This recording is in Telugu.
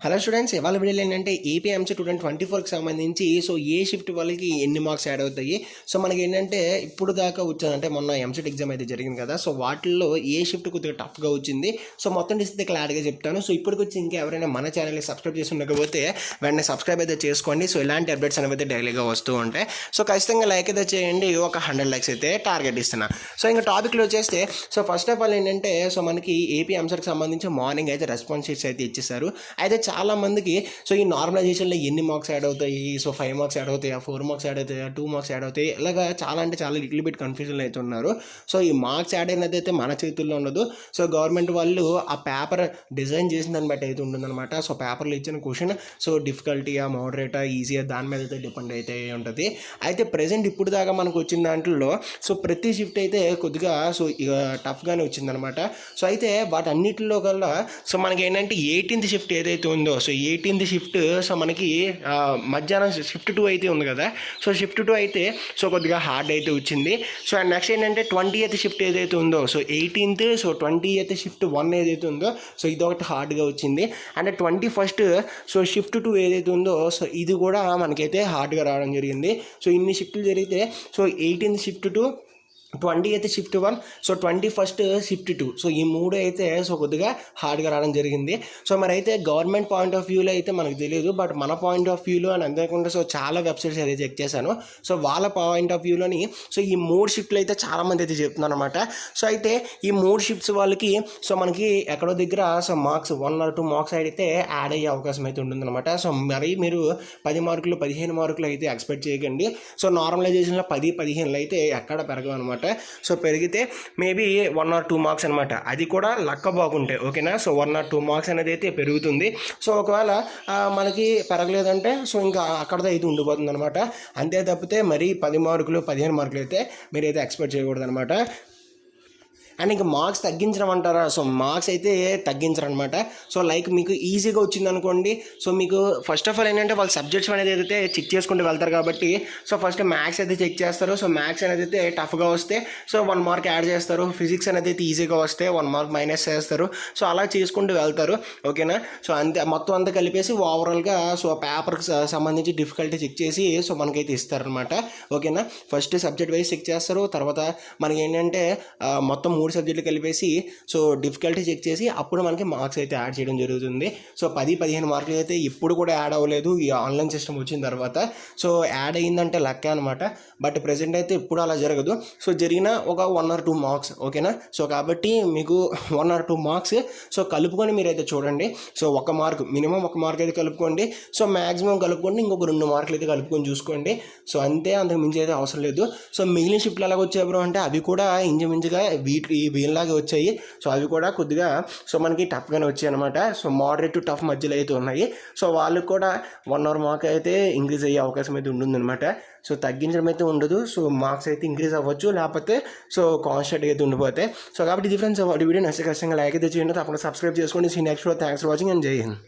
హలో స్టూడెంట్స్, ఇవాళ వీడియోలో ఏంటంటే ఏపీ ఎంసెట్ 2024కి సంబంధించి ఏ షిఫ్ట్ వాళ్ళకి ఎన్ని మార్క్స్ యాడ్ అవుతాయి. సో మనకి ఏంటంటే ఇప్పుడు దాకా వచ్చాను అంటే మొన్న ఎంసెట్ ఎగ్జామ్ అయితే జరిగింది కదా. సో వాటిల్లో ఏ షిఫ్ట్ కొద్దిగా టఫ్గా వచ్చింది. సో మొత్తం డిస్తే క్లారిటీగా చెప్తాను. సో ఇప్పటికి వచ్చి ఇంకా ఎవరైనా మన ఛానల్ని సబ్స్క్రైబ్ చేసి ఉండకపోతే వెంటనే సబ్స్క్రైబ్ అయితే చేసుకోండి. సో ఇలాంటి అప్డేట్స్ అనేవి అయితే డైలీగా వస్తూ ఉంటాయి. సో ఖచ్చితంగా లైక్ అయితే చేయండి. ఒక 100 లైక్స్ అయితే టార్గెట్ ఇస్తున్నా. సో ఇంకా టాపిక్లో వచ్చేస్తే సో ఫస్ట్ ఆఫ్ ఆల్ ఏంటంటే సో మనకి ఏపీ ఎంసెట్కి సంబంధించి మార్నింగ్ అయితే రెస్పాన్స్ షీట్స్ అయితే ఇచ్చేసారు. అయితే చాలా మందికి సో ఈ నార్మలైజేషన్లో ఎన్ని మార్క్స్ యాడ్ అవుతాయి, సో 5 మార్క్స్ యాడ్ అవుతాయా, 4 మార్క్స్ యాడ్ అవుతాయా, 2 మార్క్స్ యాడ్ అవుతాయి, ఇలాగా చాలా అంటే చాలా లిటిల్ బిట్ కన్ఫ్యూజన్ అయితే ఉన్నారు. సో ఈ మార్క్స్ యాడ్ అయినది అయితే మన చేతుల్లో ఉండదు. సో గవర్నమెంట్ వాళ్ళు ఆ పేపర్ డిజైన్ చేసిన దాన్ని బట్టి అయితే ఉంటుందన్నమాట. సో పేపర్లో ఇచ్చిన క్వశ్చన్ సో డిఫికల్టీయా, మోడరేటా, ఈజీయా దాని మీద అయితే డిపెండ్ అయితే ఉంటుంది. అయితే ప్రజెంట్ ఇప్పుడు దాకా మనకు వచ్చిన దాంట్లో సో ప్రతి షిఫ్ట్ అయితే కొద్దిగా సో టఫ్గానే వచ్చిందనమాట. సో అయితే వాటన్నిటిలో కల్లా సో మనకి ఏంటంటే 18th షిఫ్ట్ ఏదైతే ఉందో సో 18th షిఫ్ట్ సో మనకి మధ్యాహ్నం షిఫ్ట్ 2 అయితే ఉంది కదా. సో షిఫ్ట్ 2 అయితే సో కొద్దిగా హార్డ్ అయితే వచ్చింది. సో అండ్ నెక్స్ట్ ఏంటంటే 20th షిఫ్ట్ ఏదైతే ఉందో so 18th so 20th shift 1 ఏదైతే ఉందో సో ఇదొకటి హార్డ్గా వచ్చింది. అండ్ 21st సో షిఫ్ట్ 2 ఏదైతే ఉందో సో ఇది కూడా మనకైతే హార్డ్గా రావడం జరిగింది. సో ఇన్ని షిఫ్ట్లు జరిగితే so 18th shift 2, 20th shift 1, so 21st shift 2 so ఈ మూడు అయితే సో కొద్దిగా హార్డ్గా రావడం జరిగింది. సో మరి అయితే గవర్నమెంట్ పాయింట్ ఆఫ్ వ్యూలో అయితే మనకు తెలియదు, బట్ మన పాయింట్ ఆఫ్ వ్యూలో అని అంతేకాకుండా సో చాలా వెబ్సైట్స్ అయితే చెక్ చేశాను. సో వాళ్ళ పాయింట్ ఆఫ్ వ్యూలోని సో ఈ 3 షిఫ్ట్లు అయితే చాలామంది అయితే చెప్తున్నారు అనమాట. సో అయితే ఈ 3 షిఫ్ట్స్ వాళ్ళకి సో మనకి ఎక్కడో దగ్గర సో మార్క్స్ 1 or 2 మార్క్స్ అయితే యాడ్ అయ్యే అవకాశం అయితే ఉంటుందన్నమాట. సో మరి మీరు 10 మార్కులు 15 మార్కులు అయితే ఎక్స్పెక్ట్ చేయకండి. సో నార్మలైజేషన్లో 10-15 అయితే ఎక్కడ పెరగవు అనమాట. సో పెరిగితే మేబీ 1 or 2 మార్క్స్ అనమాట. అది కూడా లక్క బాగుంటే ఓకేనా. సో 1 or 2 మార్క్స్ అనేది అయితే పెరుగుతుంది. సో ఒకవేళ మనకి పెరగలేదంటే సో ఇంకా అక్కడతో అయితే ఉండిపోతుంది అనమాట. అంతే తప్పితే మరి 10 మార్కులు 15 మార్కులు అయితే మీరైతే ఎక్స్పెక్ట్ చేయకూడదు అనమాట. అండ్ ఇంకా మార్క్స్ తగ్గించడం అంటారా, సో మార్క్స్ అయితే తగ్గించరు అనమాట. సో లైక్ మీకు ఈజీగా వచ్చింది అనుకోండి. సో మీకు ఫస్ట్ ఆఫ్ ఆల్ ఏంటంటే వాళ్ళు సబ్జెక్ట్స్ అనేది అయితే చెక్ చేసుకుంటూ వెళ్తారు కాబట్టి సో ఫస్ట్ మ్యాథ్స్ అయితే చెక్ చేస్తారు. సో మ్యాథ్స్ అనేది అయితే టఫ్గా వస్తే సో 1 మార్క్ యాడ్ చేస్తారు. ఫిజిక్స్ అనేది అయితే ఈజీగా వస్తే 1 మార్క్ మైనస్ చేస్తారు. సో అలా చేసుకుంటూ వెళ్తారు ఓకేనా. సో అంతే మొత్తం అంతా కలిపేసి ఓవరాల్గా సో పేపర్కి సంబంధించి డిఫికల్టీ చెక్ చేసి సో మనకైతే ఇస్తారనమాట ఓకేనా. ఫస్ట్ సబ్జెక్ట్ వైజ్ చెక్ చేస్తారు. తర్వాత మనకి ఏంటంటే మొత్తం 3 సబ్జెక్టులు కలిపేసి సో డిఫికల్టీ చెక్ చేసి అప్పుడు మనకి మార్క్స్ అయితే యాడ్ చేయడం జరుగుతుంది. సో 10-15 మార్కులు అయితే ఇప్పుడు కూడా యాడ్ అవ్వలేదు ఈ ఆన్లైన్ సిస్టమ్ వచ్చిన తర్వాత. సో యాడ్ అయ్యిందంటే లక్కే అనమాట. బట్ ప్రెజెంట్ అయితే ఇప్పుడు అలా జరగదు. సో జరిగిన ఒక 1 or 2 మార్క్స్ ఓకేనా. సో కాబట్టి మీకు 1 or 2 మార్క్స్ సో కలుపుకొని మీరైతే చూడండి. సో 1 మార్క్ మినిమం 1 మార్క్ అయితే కలుపుకోండి. సో మ్యాక్సిమం కలుపుకోండి, ఇంకొక 2 మార్కులు అయితే కలుపుకొని చూసుకోండి. సో అంతే, అంతకు మించి అయితే అవసరం లేదు. సో మిగిలిన షిఫ్ట్లు ఎలాగ వచ్చాయి బ్రో అంటే అవి కూడా ఇంచుమించుగా వీళ్ళలాగే వచ్చాయి. సో అవి కూడా కొద్దిగా సో మనకి టఫ్గానే వచ్చాయి అనమాట. సో మోడరేట్ టు టఫ్ మధ్యలో అయితే ఉన్నాయి. సో వాళ్ళకి కూడా 1 or మార్క్ అయితే ఇంక్రీజ్ అయ్యే అవకాశం అయితే ఉంటుందన్నమాట. సో తగ్గించడం అయితే ఉండదు. సో మార్క్స్ అయితే ఇంక్రీజ్ అవ్వచ్చు, లేకపోతే సో కాన్స్టెంట్ అయితే ఉండిపోతాయి. సో కాబట్టి డిఫరెన్స్ వీడియో నచ్చితే ఖచ్చితంగా లైక్ అయితే చేయండి, తప్పకుండా సబ్స్క్రైబ్ చేసుకోండి. Next thanks for watching and జై హింద్.